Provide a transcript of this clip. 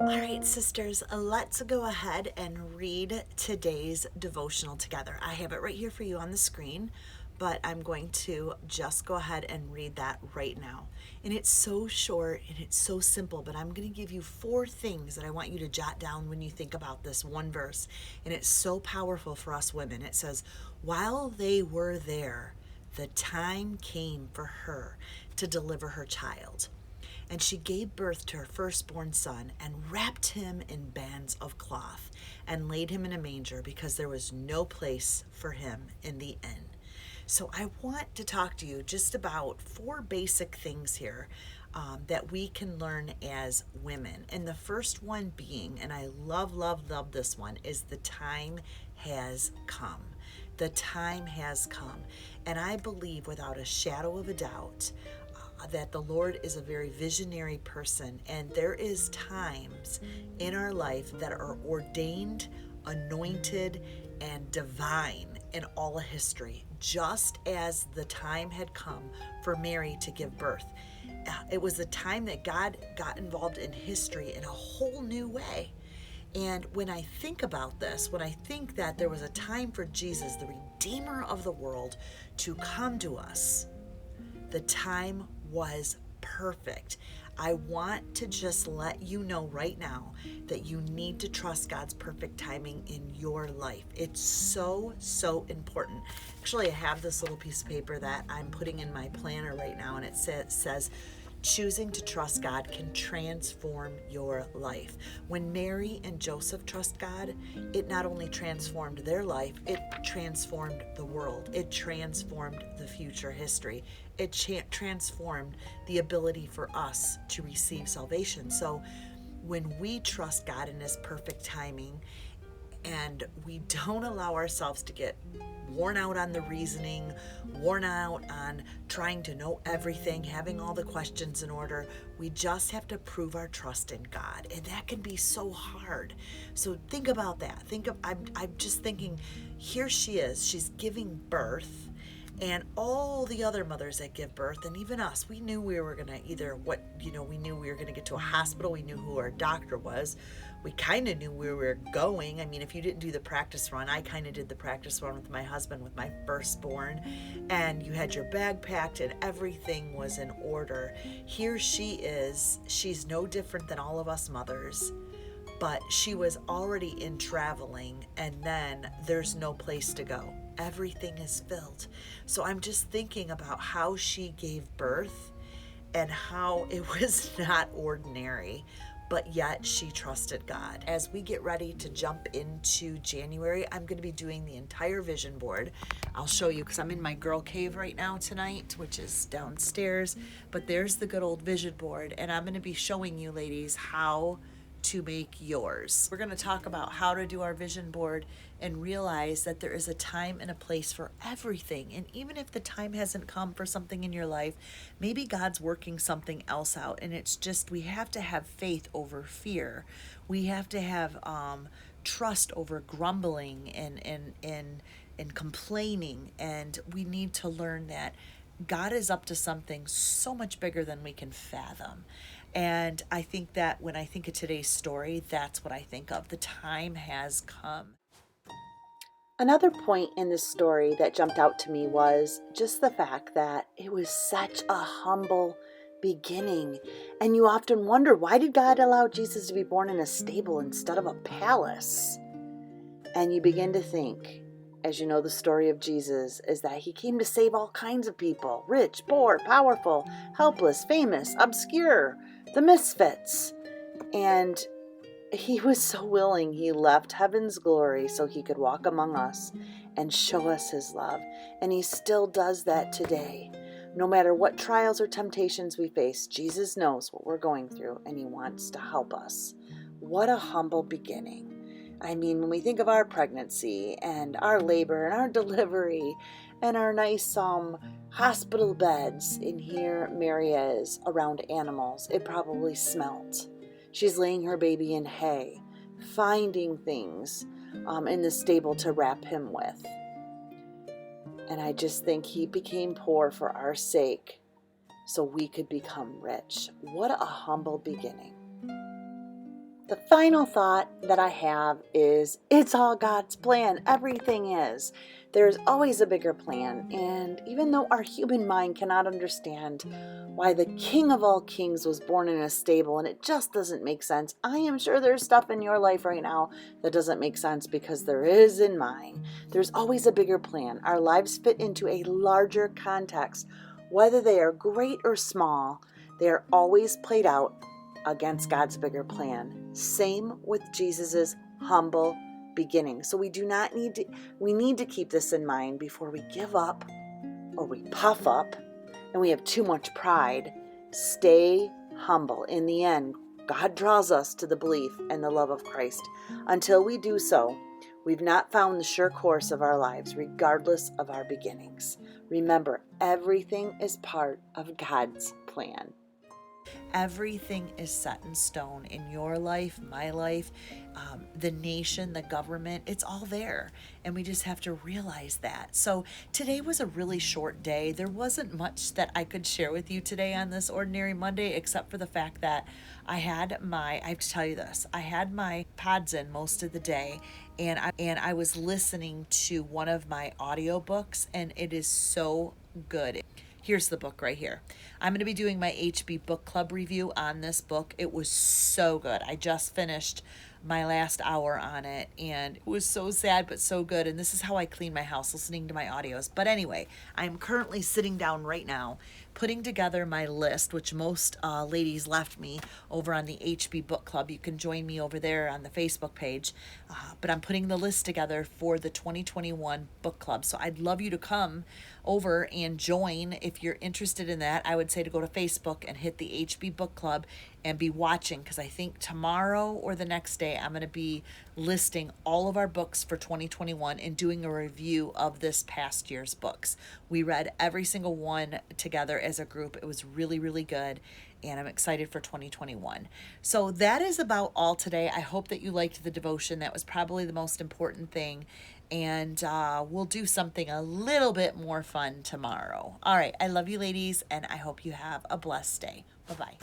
All right, sisters, let's go ahead and read today's devotional together. I have it right here for you on the screen, but I'm going to just go ahead and read that right now. And it's so short and it's so simple, but I'm going to give you 4 things that I want you to jot down when you think about this one verse. And it's so powerful for us women. It says, "While they were there, the time came for her to deliver her child. And she gave birth to her firstborn son and wrapped him in bands of cloth and laid him in a manger because there was no place for him in the inn." So I want to talk to you just about 4 basic things here that we can learn as women. And the first one being, and I love, love, love this one, is the time has come. The time has come. And I believe without a shadow of a doubt that the Lord is a very visionary person, and there is times in our life that are ordained, anointed, and divine in all of history, just as the time had come for Mary to give birth. It was a time that God got involved in history in a whole new way. And when I think about this, when I think that there was a time for Jesus, the Redeemer of the world, to come to us, the time was perfect. I want to just let you know right now that you need to trust God's perfect timing in your life. It's so, so important. Actually, I have this little piece of paper that I'm putting in my planner right now, and it says, "Choosing to trust God can transform your life." When Mary and Joseph trust God, it not only transformed their life, it transformed the world. It transformed the future history. It transformed the ability for us to receive salvation. So when we trust God in His perfect timing, and we don't allow ourselves to get worn out on the reasoning, worn out on trying to know everything, having all the questions in order. We just have to prove our trust in God, and that can be so hard. So think about that. I'm just thinking, here she is, she's giving birth, and all the other mothers that give birth, and even us, we knew we were going to we knew we were going to get to a hospital. We knew who our doctor was. We kind of knew where we were going. I mean, if you didn't do the practice run, I kind of did the practice run with my husband, with my firstborn, and you had your bag packed and everything was in order. Here she is. She's no different than all of us mothers, but she was already in traveling, and then there's no place to go. Everything is filled. So I'm just thinking about how she gave birth and how it was not ordinary, but yet she trusted God. As we get ready to jump into January, I'm going to be doing the entire vision board. I'll show you because I'm in my girl cave right now tonight, which is downstairs, but there's the good old vision board, and I'm going to be showing you ladies how to make yours. We're going to talk about how to do our vision board and realize that there is a time and a place for everything. And even if the time hasn't come for something in your life, maybe God's working something else out. And it's just, we have to have faith over fear. We have to have trust over grumbling and complaining. And we need to learn that God is up to something so much bigger than we can fathom. And I think that when I think of today's story, that's what I think of. The time has come. Another point in this story that jumped out to me was just the fact that it was such a humble beginning. And you often wonder, why did God allow Jesus to be born in a stable instead of a palace? And you begin to think, as you know, the story of Jesus is that He came to save all kinds of people: rich, poor, powerful, helpless, famous, obscure, the misfits. And He was so willing. He left heaven's glory so He could walk among us and show us His love. And He still does that today. No matter what trials or temptations we face, Jesus knows what we're going through, and He wants to help us. What a humble beginning. I mean, when we think of our pregnancy and our labor and our delivery and our nice hospital beds, and here Mary is around animals, it probably smelt. She's laying her baby in hay, finding things in the stable to wrap him with. And I just think He became poor for our sake so we could become rich. What a humble beginning. The final thought that I have is it's all God's plan. Everything is. There's always a bigger plan. And even though our human mind cannot understand why the King of all kings was born in a stable and it just doesn't make sense, I am sure there's stuff in your life right now that doesn't make sense because there is in mine. There's always a bigger plan. Our lives fit into a larger context. Whether they are great or small, they are always played out against God's bigger plan. Same with Jesus's humble beginning. So we need to keep this in mind before we give up or we puff up and we have too much pride. Stay humble. In the end, God draws us to the belief and the love of Christ. Until we do so, we've not found the sure course of our lives, regardless of our beginnings. Remember, everything is part of God's plan. Everything is set in stone in your life, my life, the nation, the government. It's all there. And we just have to realize that. So today was a really short day. There wasn't much that I could share with you today on this ordinary Monday, except for the fact that I have to tell you this, I had my pods in most of the day, and I was listening to one of my audiobooks, and it is so good. Here's the book right here. I'm going to be doing my HB book club review on this book. It was so good. I just finished my last hour on it, and it was so sad but so good. And this is how I clean my house, listening to my audios. But anyway, I'm currently sitting down right now putting together my list, which most ladies left me over on the HB Book Club. You can join me over there on the Facebook page. But I'm putting the list together for the 2021 book club. So I'd love you to come over and join if you're interested in that. I would say to go to Facebook and hit the HB Book Club and be watching, because I think tomorrow or the next day I'm going to be listing all of our books for 2021 and doing a review of this past year's books. We read every single one together as a group. It was really, really good, and I'm excited for 2021. So that is about all today. I hope that you liked the devotion. That was probably the most important thing. And we'll do something a little bit more fun tomorrow. All right. I love you, ladies, and I hope you have a blessed day. Bye-bye.